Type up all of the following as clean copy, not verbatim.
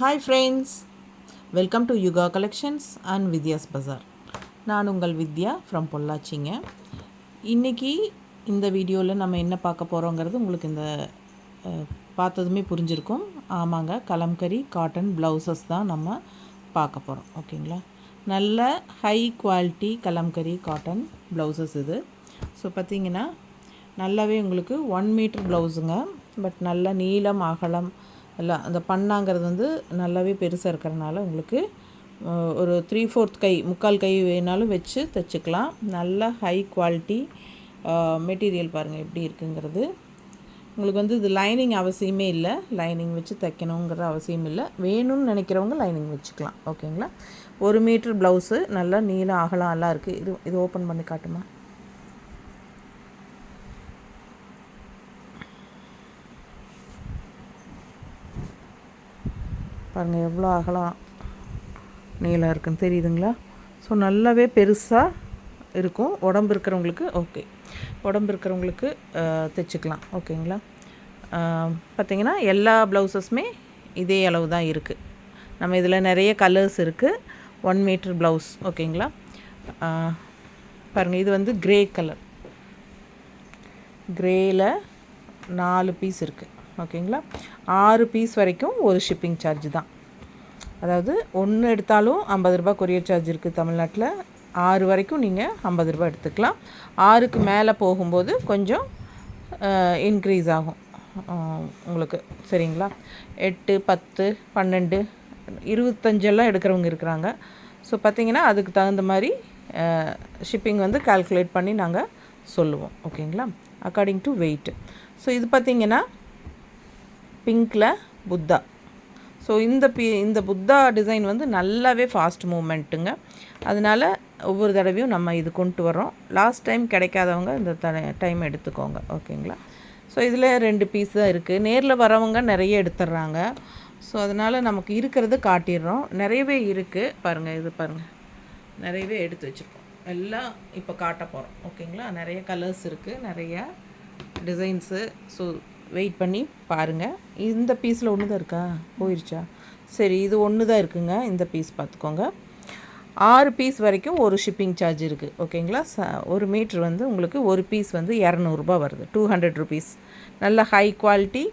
Hi friends, welcome to Yuga collections and Vidya's Bazaar. நான் உங்கள் வித்யா from பொள்ளாச்சிங்க. இன்றைக்கி இந்த வீடியோவில் நம்ம என்ன பார்க்க போகிறோங்கிறது உங்களுக்கு இந்த பார்த்ததுமே புரிஞ்சிருக்கும். ஆமாங்க, கலம்கரி காட்டன் ப்ளவுசஸ் தான் நம்ம பார்க்க போகிறோம். ஓகேங்களா, நல்ல high quality kalamkari cotton blouses இது. ஸோ பார்த்திங்கன்னா நல்லாவே உங்களுக்கு 1 மீட்டர் ப்ளவுஸுங்க. பட் நல்ல நீளம் அகலம் எல்லாம் அந்த பண்ணாங்கிறது வந்து நல்லாவே பெருசாக இருக்கிறனால உங்களுக்கு ஒரு 3/4 கை, முக்கால் கை வேணாலும் வச்சு தைச்சிக்கலாம். நல்ல ஹை குவாலிட்டி மெட்டீரியல் பாருங்கள் எப்படி இருக்குங்கிறது. உங்களுக்கு வந்து இது லைனிங் அவசியமே இல்லை, லைனிங் வச்சு தைக்கணுங்கிற அவசியம் இல்லை. வேணும்னு நினைக்கிறவங்க லைனிங் வச்சுக்கலாம். ஓகேங்களா, 1 மீட்டர் ப்ளவுஸு நல்லா நீளம் அகலம் எல்லாம் இருக்குது. இது ஓப்பன் பண்ணி காட்டுமா. பாருங்கள் எவ்வளோ அகலம் நீளம் இருக்குன்னு தெரியுதுங்களா. ஸோ நல்லாவே பெருசாக இருக்கும். உடம்பு இருக்கிறவங்களுக்கு ஓகே, உடம்பு இருக்கிறவங்களுக்கு தைச்சிக்கலாம். ஓகேங்களா, பார்த்திங்கன்னா எல்லா ப்ளவுஸஸுமே இதே அளவு தான் இருக்குது. நம்ம இதில் நிறைய கலர்ஸ் இருக்குது. 1 மீட்டர் ப்ளவுஸ். ஓகேங்களா, பாருங்கள் இது வந்து க்ரே கலர். க்ரேயில் 4 பீஸ் இருக்குது. ஓகேங்களா, 6 பீஸ் வரைக்கும் ஒரு ஷிப்பிங் சார்ஜ் தான். அதாவது 1 எடுத்தாலும் 50 ரூபா கொரியர் சார்ஜ் இருக்குது தமிழ்நாட்டில். 6 வரைக்கும் நீங்கள் 50 ரூபா எடுத்துக்கலாம். 6க்கு மேலே போகும்போது கொஞ்சம் இன்க்ரீஸ் ஆகும் உங்களுக்கு. சரிங்களா, 8, 10, 12, 25 எடுக்கிறவங்க இருக்கிறாங்க. ஸோ பார்த்திங்கன்னா அதுக்கு தகுந்த மாதிரி ஷிப்பிங் வந்து கால்குலேட் பண்ணி நாங்கள் சொல்லுவோம். ஓகேங்களா, அக்கார்டிங் டு வெயிட்டு. ஸோ இது பார்த்திங்கன்னா பிங்க்கில் புத்தா. ஸோ இந்த புத்தா டிசைன் வந்து நல்லாவே ஃபாஸ்ட் மூமெண்ட்டுங்க. அதனால் ஒவ்வொரு தடவையும் நம்ம இது கொண்டு வரோம். லாஸ்ட் டைம் கிடைக்காதவங்க இந்த டைம் எடுத்துக்கோங்க. ஓகேங்களா, ஸோ இதில் 2 பீஸ் தான் இருக்குது. நேரில் வரவங்க நிறைய எடுத்துடுறாங்க. ஸோ அதனால் நமக்கு இருக்கிறது காட்டிடுறோம். நிறையவே இருக்குது பாருங்கள். இது பாருங்கள், நிறையவே எடுத்து வச்சுருக்கோம். எல்லாம் இப்போ காட்ட போகிறோம். ஓகேங்களா, நிறைய கலர்ஸ் இருக்குது, நிறைய டிசைன்ஸு. ஸோ வெயிட் பண்ணி பாருங்கள். இந்த பீஸில் ஒன்று தான் இருக்கா, போயிடுச்சா? சரி, இது ஒன்று தான் இருக்குங்க. இந்த பீஸ் பார்த்துக்கோங்க. 6 பீஸ் வரைக்கும் ஒரு ஷிப்பிங் சார்ஜ் இருக்குது. ஓகேங்களா, 1 மீட்ரு வந்து உங்களுக்கு ஒரு பீஸ் வந்து 200 ரூபா வருது, 200 ருபீஸ். நல்ல ஹை குவாலிட்டி,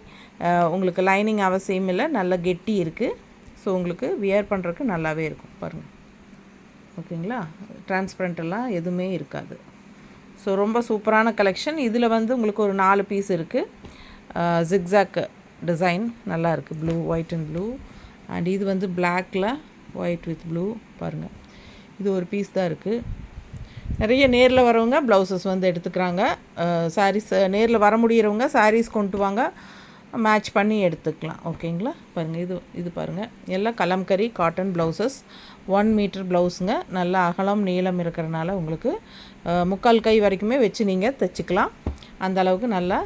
உங்களுக்கு லைனிங் அவசியம் இல்லை, நல்ல கெட்டி இருக்குது. ஸோ உங்களுக்கு வியர் பண்ணுறதுக்கு நல்லாவே இருக்கும் பாருங்கள். ஓகேங்களா, டிரான்ஸ்பரண்ட்டெல்லாம் எதுவுமே இருக்காது. ஸோ ரொம்ப சூப்பரான கலெக்ஷன். இதில் வந்து உங்களுக்கு ஒரு 4 பீஸ் இருக்குது. ஜிக்ஸாக் டிசைன் நல்லா இருக்குது, blue, white and blue. And இது வந்து பிளாக்கில் ஒயிட் வித் ப்ளூ பாருங்கள். இது ஒரு பீஸ் தான் இருக்குது. நிறைய நேரில் வரவங்க ப்ளவுசஸ் வந்து எடுத்துக்கிறாங்க. சாரீஸ் நேரில் வர முடிகிறவங்க சாரீஸ் கொண்டு வாங்க, மேட்ச் பண்ணி எடுத்துக்கலாம். ஓகேங்களா, பாருங்கள் இது பாருங்கள், எல்லாம் கலம்கரி காட்டன் ப்ளவுசஸ். 1 மீட்டர் ப்ளவுஸுங்க. நல்லா அகலம் நீளம் இருக்கிறனால உங்களுக்கு முக்கால் கை வரைக்குமே வச்சு நீங்கள் தைச்சிக்கலாம். அந்த அளவுக்கு நல்லா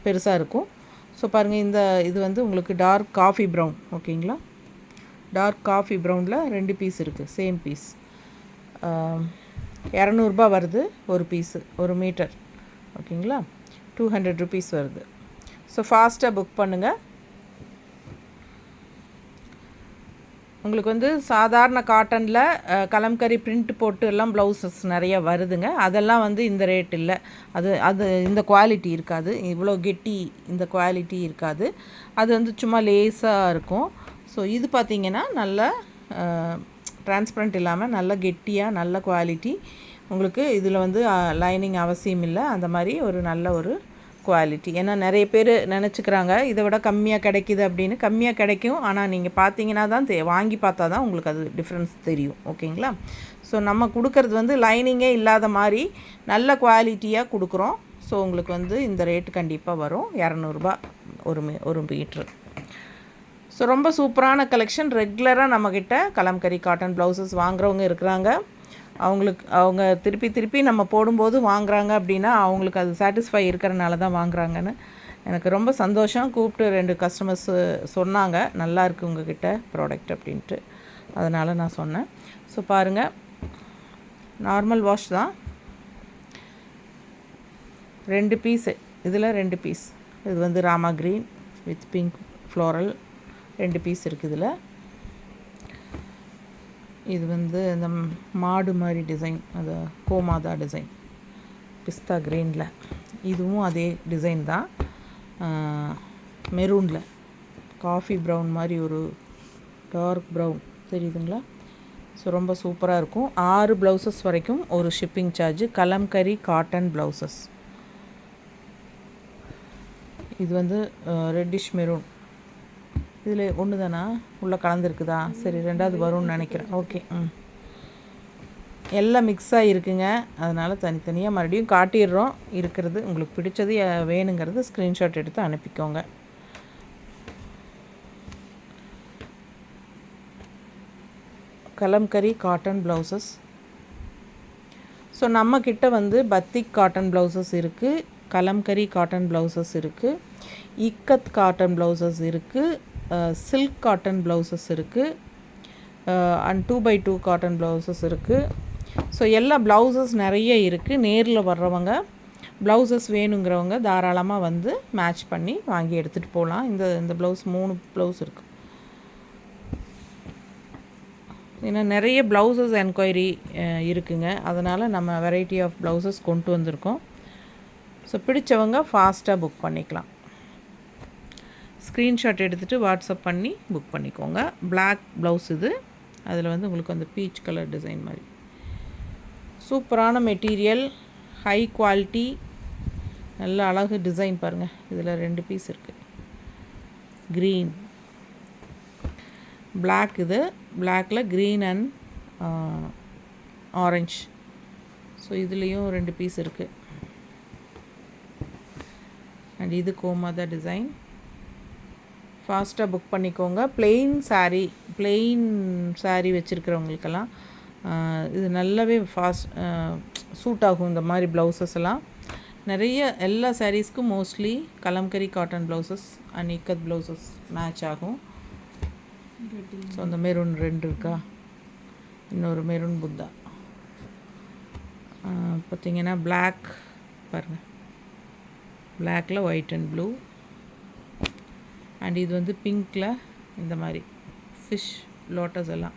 பெருசாக இருக்கும். ஸோ பாருங்கள், இது வந்து உங்களுக்கு டார்க் காஃபி ப்ரௌன். ஓகேங்களா, டார்க் காஃபி ப்ரௌனில் 2 பீஸ் இருக்குது, சேம் பீஸ். 200 ரூபா வருது ஒரு பீஸு, 1 மீட்டர். ஓகேங்களா, 200 ருபீஸ் வருது. ஸோ ஃபாஸ்ட்டாக புக் பண்ணுங்கள். உங்களுக்கு வந்து சாதாரண காட்டனில் கலம்கரி பிரிண்ட் போட்டு எல்லாம் ப்ளவுசஸ் நிறைய வருதுங்க. அதெல்லாம் வந்து இந்த ரேட் இல்லை. அது இந்த குவாலிட்டி இருக்காது, இவ்வளோ கெட்டி இந்த குவாலிட்டி இருக்காது. அது வந்து சும்மா லேஸாக இருக்கும். ஸோ இது பார்த்திங்கன்னா நல்ல டிரான்ஸ்பரண்ட் இல்லாமல் நல்ல கெட்டியாக நல்ல குவாலிட்டி. உங்களுக்கு இதில் வந்து லைனிங் அவசியம் இல்லை, அந்த மாதிரி ஒரு நல்ல ஒரு குவாலிட்டி. ஏன்னா நிறைய பேர் நினச்சிக்கிறாங்க இதை விட கம்மியாக கிடைக்கிது அப்படின்னு. கம்மியாக கிடைக்கும், ஆனால் நீங்கள் பார்த்தீங்கன்னா தான் வாங்கி பார்த்தா தான் உங்களுக்கு அது டிஃப்ரென்ஸ் தெரியும். ஓகேங்களா, ஸோ நம்ம கொடுக்கறது வந்து லைனிங்கே இல்லாத மாதிரி நல்ல குவாலிட்டியாக கொடுக்குறோம். ஸோ உங்களுக்கு வந்து இந்த ரேட்டு கண்டிப்பாக வரும், 200 ரூபா ஒரு மீட்ரு. ஸோ ரொம்ப சூப்பரான கலெக்ஷன். ரெகுலராக நம்மக்கிட்ட கலம்கரி காட்டன் ப்ளவுசஸ் வாங்குறவங்க இருக்கிறாங்க. அவங்க திருப்பி நம்ம போடும்போது வாங்குறாங்க அப்படின்னா அவங்களுக்கு அது சாட்டிஸ்ஃபை இருக்கிறனால தான் வாங்குறாங்கன்னு எனக்கு ரொம்ப சந்தோஷம். கூப்பிட்டு 2 கஸ்டமர்ஸு சொன்னாங்க, நல்லா இருக்குது உங்ககிட்ட ப்ராடக்ட் அப்படின்ட்டு. அதனால் நான் சொன்னேன். ஸோ பாருங்கள், நார்மல் வாஷ் தான். 2 பீஸு, இதில் 2 பீஸ். இது வந்து Rama green with pink floral 2 piece இருக்குது இதில். இது வந்து இந்த மாடு மாதிரி டிசைன், அது கோமாதா டிசைன் பிஸ்தா கிரீனில். இதுவும் அதே டிசைன் தான், மெரூனில் காஃபி ப்ரௌன் மாதிரி ஒரு டார்க் ப்ரௌன் தெரியுதுங்களா. ஸோ ரொம்ப சூப்பராக இருக்கும். 6 ப்ளவுசஸ் வரைக்கும் ஒரு shipping charge. Kalamkari cotton blouses. இது வந்து ரெட்டிஷ் மெரூன். இதில் ஒன்று தானா உள்ளே கலந்துருக்குதா? சரி, 2வது வரும்னு நினைக்கிறேன். ஓகே. எல்லாம் மிக்ஸாக இருக்குங்க, அதனால் தனித்தனியாக மறுபடியும் காட்டிடுறோம். இருக்கிறது உங்களுக்கு பிடிச்சது வேணுங்கிறது ஸ்க்ரீன்ஷாட் எடுத்து அனுப்பிக்கோங்க. Kalamkari cotton blouses. ஸோ நம்மக்கிட்ட வந்து பத்திக் காட்டன் ப்ளவுசஸ் இருக்குது, கலம்கரி காட்டன் ப்ளவுசஸ் இருக்குது, இக்கத் காட்டன் ப்ளவுசஸ் இருக்குது, சில்க் காட்டன் ப்ளவுசஸ் இருக்குது, அண்ட் 2x2 காட்டன் ப்ளவுசஸ் இருக்குது. ஸோ எல்லா ப்ளவுசஸ் நிறைய இருக்குது. நேரில் வர்றவங்க ப்ளவுசஸ் வேணுங்கிறவங்க தாராளமாக வந்து மேட்ச் பண்ணி வாங்கி எடுத்துகிட்டு போகலாம். இந்த ப்ளவுஸ் 3 ப்ளவுஸ் இருக்குது. ஏன்னா நிறைய ப்ளவுசஸ் என்கொயரி இருக்குங்க, அதனால் நம்ம வெரைட்டி ஆஃப் ப்ளவுசஸ் கொண்டு வந்திருக்கோம். ஸோ பிடிச்சவங்க ஃபாஸ்ட்டாக புக் பண்ணிக்கலாம். ஸ்க்ரீன்ஷாட் எடுத்துகிட்டு வாட்ஸ்அப் பண்ணி புக் பண்ணிக்கோங்க. பிளாக் ப்ளவுஸ் இது. அதில் வந்து உங்களுக்கு அந்த பீச் கலர் டிசைன் மாதிரி சூப்பரான மெட்டீரியல், ஹை குவாலிட்டி, நல்ல அழகு டிசைன் பாருங்கள். இதில் 2 பீஸ் இருக்குது. Green black. இது பிளாக்கில் க்ரீன் அண்ட் ஆரஞ்ச். ஸோ இதுலேயும் 2 பீஸ் இருக்குது. அண்ட் இது கோமாதா டிசைன். ஃபாஸ்ட்டாக புக் பண்ணிக்கோங்க. பிளெயின் சாரீ வச்சுருக்கிறவங்களுக்கெல்லாம் இது நல்லாவே சூட் ஆகும். இந்த மாதிரி ப்ளவுசஸ் எல்லாம் நிறைய எல்லா சாரீஸ்க்கும் mostly kalamkari cotton blouses and ikat blouses match ஆகும். ஸோ அந்த மெரூன் 2 இருக்கா, இன்னொரு மெரூன் புத்தா. பார்த்திங்கன்னா பிளாக் பாருங்கள், பிளாக்கில் ஒயிட் அண்ட் ப்ளூ. அண்ட் இது வந்து பிங்க்கில் இந்த மாதிரி ஃபிஷ் லோட்டஸ் எல்லாம்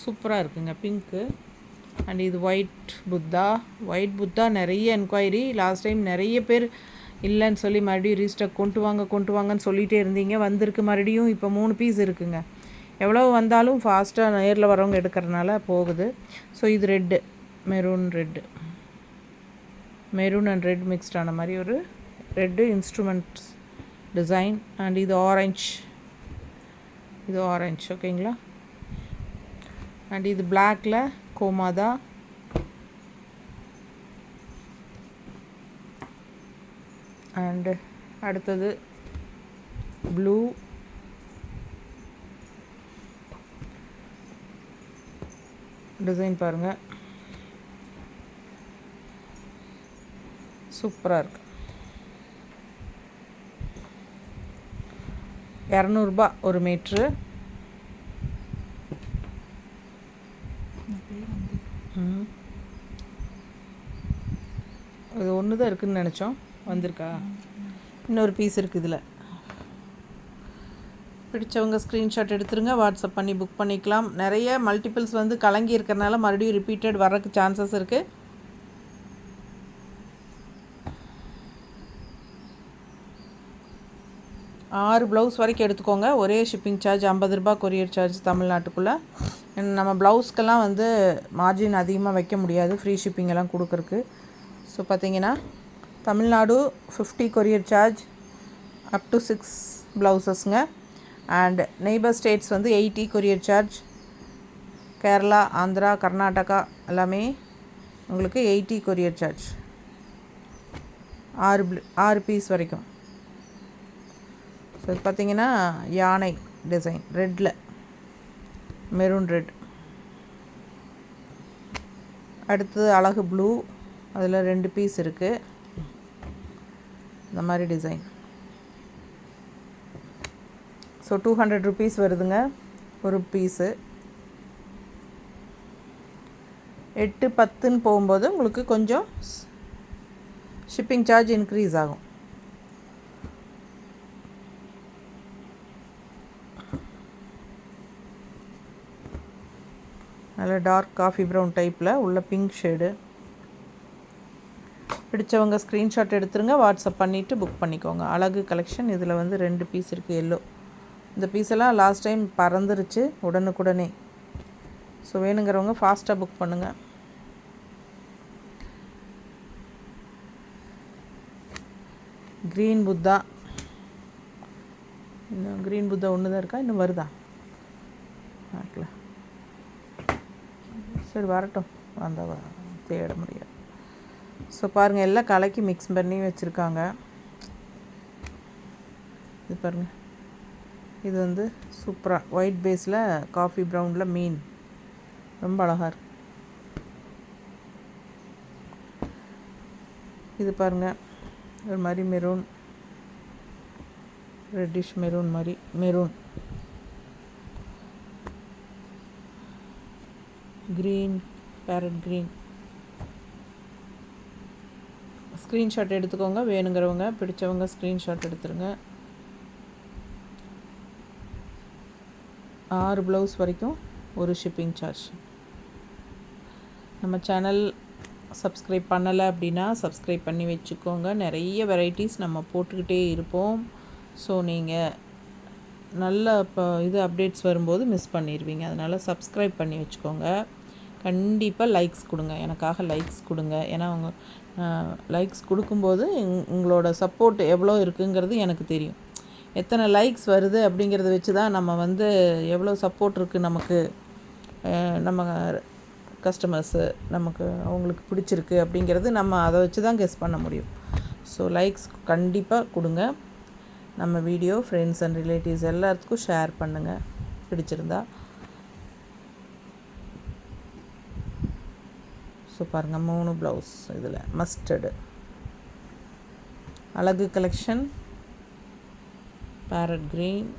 சூப்பராக இருக்குங்க, பிங்க்கு. அண்ட் இது ஒயிட் புத்தா நிறைய என்கொயரி. லாஸ்ட் டைம் நிறைய பேர் இல்லைன்னு சொல்லி மறுபடியும் ரீஸ்டாக் கொண்டு வாங்கன்னு சொல்லிகிட்டே இருந்தீங்க. வந்திருக்கு மறுபடியும். இப்போ 3 பீஸ் இருக்குங்க. எவ்வளோ வந்தாலும் ஃபாஸ்ட்டாக நேரில் வரவங்க எடுக்கிறதுனால போகுது. ஸோ இது red, maroon and red mixed ஆன மாதிரி ஒரு ரெட்டு இன்ஸ்ட்ருமெண்ட்ஸ் டிசைன். அண்ட் இது ஆரஞ்ச், ஓகேங்களா. அண்ட் இது பிளாக்கில் கோமாதா. அண்டு அடுத்தது ப்ளூ, டிசைன் பாருங்கள், சூப்பராக இருக்குது. 200 ரூபா ஒரு மீட்ரு. இது ஒன்று தான் இருக்குதுன்னு நினச்சோம், வந்திருக்கா? இன்னொரு பீஸ் இருக்குது இதில். பிடிச்சவங்க ஸ்க்ரீன்ஷாட் எடுத்துருங்க, வாட்ஸ்அப் பண்ணி புக் பண்ணிக்கலாம். நிறைய மல்டிபிள்ஸ் வந்து கலங்கி இருக்கிறனால மறுபடியும் ரிப்பீட்டட் வர்றதுக்கு சான்சஸ் இருக்குது. ஆறு ப்ளவுஸ் வரைக்கும் எடுத்துக்கோங்க. ஒரே ஷிப்பிங் சார்ஜ் 50 ரூபா கொரியர் சார்ஜ் தமிழ்நாட்டுக்குள்ளே. நம்ம ப்ளவுஸ்க்கெல்லாம் வந்து மார்ஜின் அதிகமாக வைக்க முடியாது, ஃப்ரீ ஷிப்பிங் எல்லாம் கொடுக்குறக்கு. ஸோ பார்த்திங்கன்னா Tamil Nadu 50 courier charge up to 6 ப்ளவுசஸ்ங்க. And neighbour states வந்து 80 கொரியர் சார்ஜ். கேரளா, ஆந்திரா, கர்நாடகா எல்லாமே உங்களுக்கு 80 கொரியர் சார்ஜ். 6 பீஸ் வரைக்கும். ஸோ இது பார்த்திங்கன்னா யானை டிசைன் ரெட்டில், மெரூன் ரெட். அடுத்தது அழகு ப்ளூ, அதில் 2 பீஸ் இருக்குது. இந்த மாதிரி டிசைன். ஸோ 200 ருபீஸ் வருதுங்க ஒரு பீஸு. 8-10ன்னு போகும்போது உங்களுக்கு கொஞ்சம் ஷிப்பிங் சார்ஜ் இன்க்ரீஸ் ஆகும். நல்ல டார்க் காஃபி ப்ரௌன் டைப்பில் உள்ள பிங்க் ஷேடு. பிடிச்சவங்க ஸ்க்ரீன்ஷாட் எடுத்துருங்க, வாட்ஸ்அப் பண்ணிவிட்டு புக் பண்ணிக்கோங்க. அழகு கலெக்ஷன். இதில் வந்து 2 பீஸ் இருக்குது எல்லோ. இந்த பீஸெல்லாம் லாஸ்ட் டைம் பறந்துருச்சு உடனுக்குடனே. ஸோ வேணுங்கிறவங்க ஃபாஸ்ட்டாக புக் பண்ணுங்கள். க்ரீன் புத்தா. இன்னும் க்ரீன் புத்தா ஒன்று தான் இருக்கா, இன்னும் வருதா? பார்க்கல, சரி வரட்டும், வந்தால் தேட முடியாது. ஸோ பாருங்கள், எல்லாம் கலக்கி மிக்ஸ் பண்ணி வச்சுருக்காங்க. இது பாருங்கள், இது வந்து சூப்பராக ஒயிட் பேஸில் காஃபி ப்ரௌனில் மீன், ரொம்ப அழகாக இருக்குது. இது பாருங்கள், ஒரு மாதிரி மெரூன், ரெட்டிஷ் மெரூன் மாதிரி, maroon, green, farad green. Screenshot எடுத்துக்கோங்க, வேணுங்கிறவங்க பிடிச்சவங்க ஸ்க்ரீன்ஷாட் எடுத்துருங்க. 6 ப்ளவுஸ் வரைக்கும் ஒரு ஷிப்பிங் சார்ஜ். நம்ம சேனல் சப்ஸ்கிரைப் பண்ணலை அப்படின்னா சப்ஸ்கிரைப் பண்ணி வச்சுக்கோங்க. நிறைய வெரைட்டிஸ் நம்ம போட்டுக்கிட்டே இருப்போம். ஸோ நீங்கள் நல்ல இப்போ இது அப்டேட்ஸ் வரும்போது மிஸ் பண்ணிடுவீங்க. அதனால் சப்ஸ்கிரைப் பண்ணி வச்சுக்கோங்க. கண்டிப்பாக லைக்ஸ் கொடுங்க, எனக்காக லைக்ஸ் கொடுங்க. ஏன்னா உங்கள் லைக்ஸ் கொடுக்கும்போது உங்களோட சப்போர்ட் எவ்வளோ இருக்குங்கிறது எனக்கு தெரியும். எத்தனை லைக்ஸ் வருது அப்படிங்கிறத வச்சு தான் நம்ம வந்து எவ்வளோ சப்போர்ட் இருக்குது நமக்கு, நம்ம கஸ்டமர்ஸு நமக்கு அவங்களுக்கு பிடிச்சிருக்கு அப்படிங்கிறது நம்ம அதை வச்சு தான் கெஸ் பண்ண முடியும். ஸோ லைக்ஸ் கண்டிப்பாக கொடுங்க. நம்ம வீடியோ ஃப்ரெண்ட்ஸ் அண்ட் ரிலேட்டிவ்ஸ் எல்லாத்துக்கும் ஷேர் பண்ணுங்கள் பிடிச்சிருந்தா. ஸோ பாருங்கள், 3 ப்ளவுஸ் இதில் மஸ்டர்டு. அழகு collection, parrot green.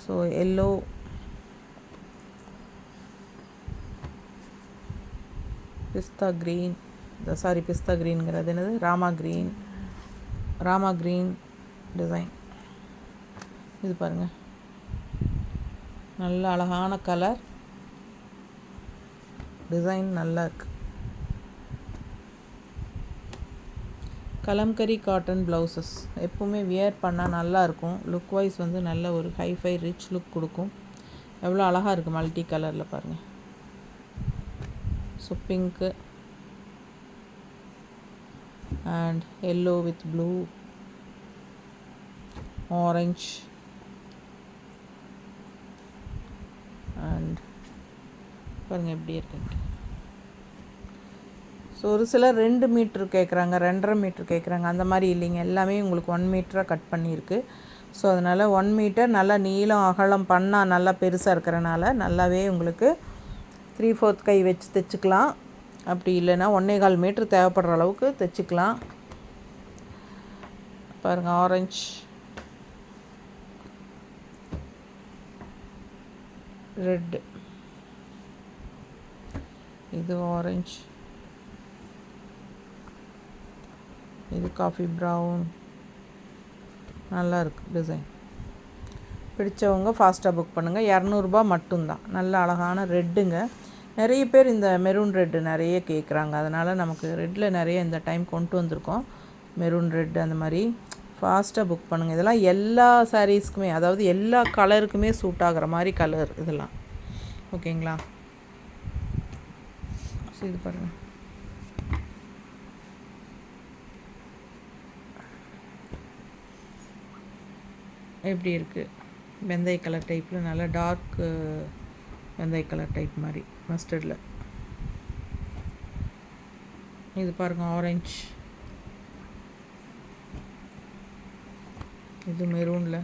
So yellow, pista green, pista க்ரீனுங்கிறது என்னது, ராமா க்ரீன் டிசைன். இது பாருங்கள், நல்ல அழகான கலர் டிசைன், நல்லா இருக்குது. கலம்கரி காட்டன் ப்ளவுசஸ் எப்போவுமே வியர் பண்ணால் நல்லாயிருக்கும். லுக் வைஸ் வந்து நல்ல ஒரு ஹைஃபை ரிச் லுக் கொடுக்கும். எவ்வளோ அழகாக இருக்குது மல்டி கலரில் பாருங்கள். So pink and yellow with blue, orange and பாருங்கள் எப்படி இருக்குன்ட்டு. ஸோ ஒரு சிலர் 2 மீட்ரு கேட்குறாங்க, 2.5 மீட்ரு கேட்குறாங்க. அந்த மாதிரி இல்லைங்க, எல்லாமே உங்களுக்கு 1 மீட்டராக கட் பண்ணியிருக்கு. ஸோ அதனால் 1 மீட்டர் நல்லா நீளம் அகலம் பண்ணால் நல்லா பெருசாக இருக்கிறனால நல்லாவே உங்களுக்கு 3/4 கை வச்சு தைச்சிக்கலாம். அப்படி இல்லைன்னா 1.25 மீட்ரு தேவைப்படுற அளவுக்கு தைச்சிக்கலாம். பாருங்கள், ஆரஞ்ச், ரெட், இது ஆரஞ்ச், இது காஃபி ப்ரௌன். நல்லா இருக்குது டிசைன். பிடிச்சவங்க ஃபாஸ்ட்டாக புக் பண்ணுங்கள். 200 மட்டும்தான். நல்ல அழகான ரெட்டுங்க. நிறைய பேர் இந்த மெரூன் ரெட்டு நிறைய கேட்குறாங்க. அதனால் நமக்கு ரெட்டில் நிறைய இந்த டைம் கொண்டு வந்திருக்கோம். மெரூன் ரெட்டு அந்த மாதிரி ஃபாஸ்ட்டாக புக் பண்ணுங்கள். இதெல்லாம் எல்லா சாரீஸ்க்குமே, அதாவது எல்லா கலருக்குமே சூட் ஆகிற மாதிரி கலர் இதெல்லாம். ஓகேங்களா? ஸோ இது பாருங்கள், எப்படி இருக்குது, வெந்தய கலர் டைப்பில், நல்லா டார்க் வெந்தய கலர் டைப் மாதிரி மஸ்டர்டில். இது பாருங்கள், ஆரஞ்ச், இது மெரூனில்,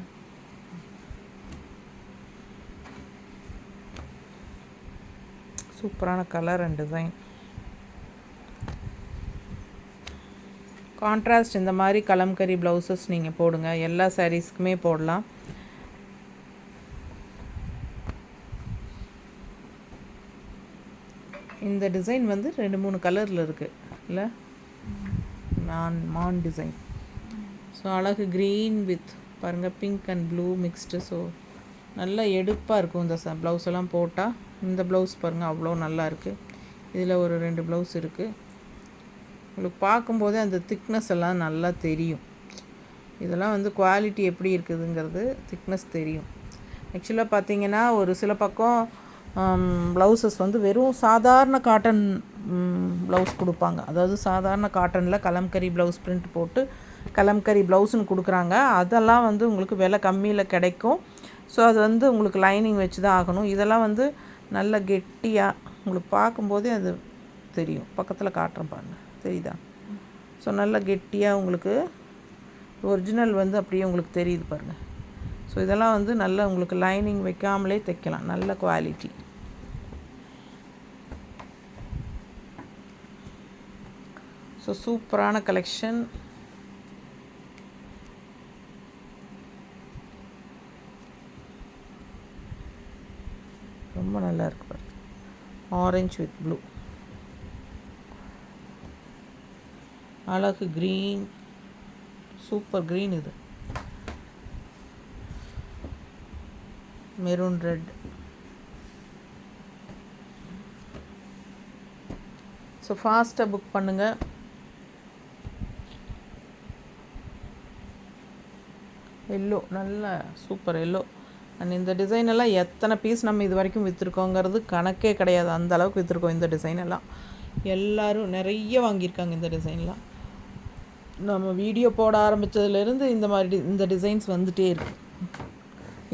சூப்பரான கலர் அண்ட் டிசைன். கான்ட்ராஸ்ட் இந்த மாதிரி கலம்கரி ப்ளவுசஸ் நீங்கள் போடுங்க. எல்லா சாரீஸ்க்குமே போடலாம். இந்த டிசைன் வந்து 2-3 கலரில் இருக்குது இல்லை, மான் டிசைன். ஸோ அழகு க்ரீன் வித் பாருங்கள் pink and blue mixed. So நல்லா எடுப்பாக இருக்கும் இந்த ப்ளவுஸ் எல்லாம் போட்டால். இந்த ப்ளவுஸ் பாருங்கள் அவ்வளோ நல்லா இருக்குது. இதில் ஒரு 2 ப்ளவுஸ் இருக்குது. உங்களுக்கு பார்க்கும்போதே அந்த திக்னஸ் எல்லாம் நல்லா தெரியும். இதெல்லாம் வந்து குவாலிட்டி எப்படி இருக்குதுங்கிறது திக்னஸ் தெரியும். ஆக்சுவலாக பார்த்தீங்கன்னா ஒரு சில பக்கம் ப்ளவுசஸ் வந்து வெறும் சாதாரண காட்டன் ப்ளவுஸ் கொடுப்பாங்க. அதாவது சாதாரண காட்டனில் கலம்கரி ப்ளவுஸ் பிரிண்ட் போட்டு கலம்கரி ப்ளவுஸுன்னு கொடுக்குறாங்க. அதெல்லாம் வந்து உங்களுக்கு விலை கம்மியில் கிடைக்கும். ஸோ அது வந்து உங்களுக்கு லைனிங் வச்சு தான் ஆகணும். இதெல்லாம் வந்து நல்ல கெட்டியாக உங்களுக்கு பார்க்கும்போதே அது தெரியும். பக்கத்தில் காட்டுறேன் பாருங்கள், தெரியுதா? ஸோ நல்ல கெட்டியாக உங்களுக்கு ஒரிஜினல் வந்து அப்படியே உங்களுக்கு தெரியுது பாருங்கள். ஸோ இதெல்லாம் வந்து நல்ல உங்களுக்கு லைனிங் வைக்காமலே தைக்கலாம். நல்ல குவாலிட்டி. ஸோ சூப்பரான கலெக்ஷன். ரொம்ப நல்லா இருக்கு பாருங்க. ஆரஞ்சு வித் ப்ளூ, அழகு க்ரீன், சூப்பர் க்ரீன். இது மெரூன் ரெட். ஸோ ஃபாஸ்ட்டாக புக் பண்ணுங்கள். எல்லோ, நல்ல சூப்பர் எல்லோ. அண்ட் இந்த டிசைன் எல்லாம் எத்தனை பீஸ் நம்ம இது வரைக்கும் விற்றுருக்கோங்கிறது கணக்கே கிடையாது. அந்த அளவுக்கு விற்றுருக்கோம். இந்த டிசைன் எல்லாம் எல்லோரும் நிறைய வாங்கியிருக்காங்க. இந்த டிசைன்லாம் நம்ம வீடியோ போட ஆரம்பித்ததுலேருந்து இந்த டிசைன்ஸ் வந்துகிட்டே இருக்குது.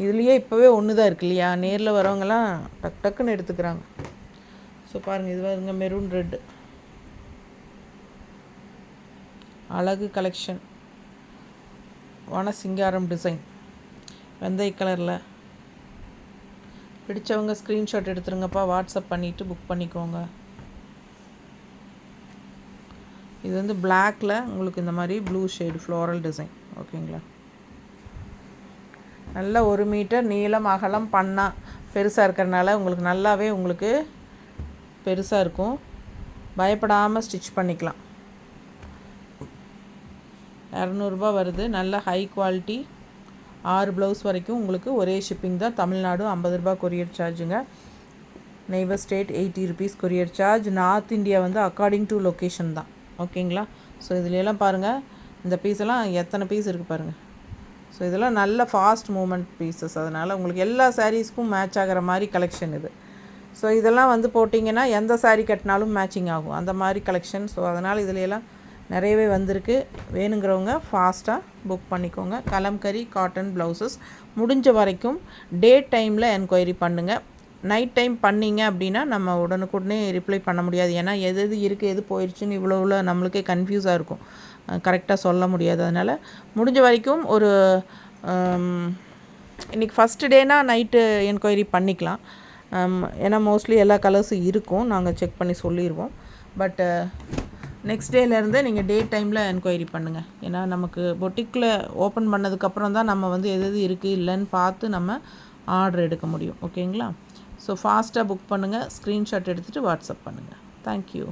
இதுலேயே இப்போவே ஒன்று தான் இருக்கு இல்லையா? நேரில் வரவங்கலாம் டக் டக்குன்னு எடுத்துக்கிறாங்க. ஸோ பாருங்கள், இது பாருங்க மெரூன் ரெட்டு, அழகு கலெக்ஷன். வனசிங்காரம் டிசைன், வெந்தய கலரில். பிடிச்சவங்க ஸ்க்ரீன்ஷாட் எடுத்துருங்கப்பா, வாட்ஸ்அப் பண்ணிவிட்டு புக் பண்ணிக்கோங்க. இது வந்து பிளாக்கில் உங்களுக்கு இந்த மாதிரி ப்ளூ ஷேடு ஃப்ளோரல் டிசைன். ஓகேங்களா? நல்ல 1 மீட்டர் நீளம் அகலம் பண்ணால் பெருசாக இருக்கிறனால உங்களுக்கு நல்லாவே உங்களுக்கு பெருசாக இருக்கும். பயப்படாமல் ஸ்டிச் பண்ணிக்கலாம். 200 ரூபா வருது. நல்ல ஹை குவாலிட்டி. 6 ப்ளவுஸ் வரைக்கும் உங்களுக்கு ஒரே ஷிப்பிங் தான். தமிழ்நாடு 50 ரூபா கொரியர் சார்ஜுங்க. Neighbour state 80 rupees courier charge. North India வந்து அக்கார்டிங் டு லொக்கேஷன் தான். ஓகேங்களா? ஸோ இதுலெல்லாம் பாருங்கள், இந்த பீஸெல்லாம் எத்தனை பீஸ் இருக்குது பாருங்கள். ஸோ இதெல்லாம் நல்ல ஃபாஸ்ட் மூமெண்ட் பீசஸ். அதனால் உங்களுக்கு எல்லா சாரீஸ்க்கும் மேட்ச் ஆகிற மாதிரி கலெக்ஷன் இது. ஸோ இதெல்லாம் வந்து போட்டிங்கன்னா எந்த சாரீ கட்டினாலும் மேட்சிங் ஆகும், அந்த மாதிரி கலெக்ஷன். ஸோ அதனால் இதுலையெல்லாம் நிறையவே வந்திருக்கு. வேணுங்கிறவங்க ஃபாஸ்ட்டாக புக் பண்ணிக்கோங்க. கலம்கரி காட்டன் ப்ளவுசஸ் முடிஞ்ச வரைக்கும் டே டைமில் என்கொயரி பண்ணுங்கள். நைட் டைம் பண்ணிங்க அப்படின்னா நம்ம உடனுக்குடனே ரிப்ளை பண்ண முடியாது. ஏன்னா எது இருக்குது எது போயிடுச்சுன்னு இவ்வளோ நம்மளுக்கே கன்ஃபியூஸாக இருக்கும், கரெக்டாக சொல்ல முடியாது. அதனால் முடிஞ்ச வரைக்கும் ஒரு இன்றைக்கி ஃபஸ்ட்டு டேனா நைட்டு என்கொயரி பண்ணிக்கலாம். ஏன்னா மோஸ்ட்லி எல்லா கலர்ஸும் இருக்கும், நாங்கள் செக் பண்ணி சொல்லிடுவோம். பட் நெக்ஸ்ட் டேலேருந்தே நீங்கள் டே டைமில் என்கொயரி பண்ணுங்கள். ஏன்னா நமக்கு பொட்டிக்கில் ஓப்பன் பண்ணதுக்கப்புறம் தான் நம்ம வந்து எது இருக்குது இல்லைன்னு பார்த்து நம்ம ஆர்டர் எடுக்க முடியும். ஓகேங்களா? ஸோ ஃபாஸ்ட்டாக புக் பண்ணுங்கள். ஸ்க்ரீன்ஷாட் எடுத்துகிட்டு வாட்ஸ்அப் பண்ணுங்கள். தேங்க்யூ.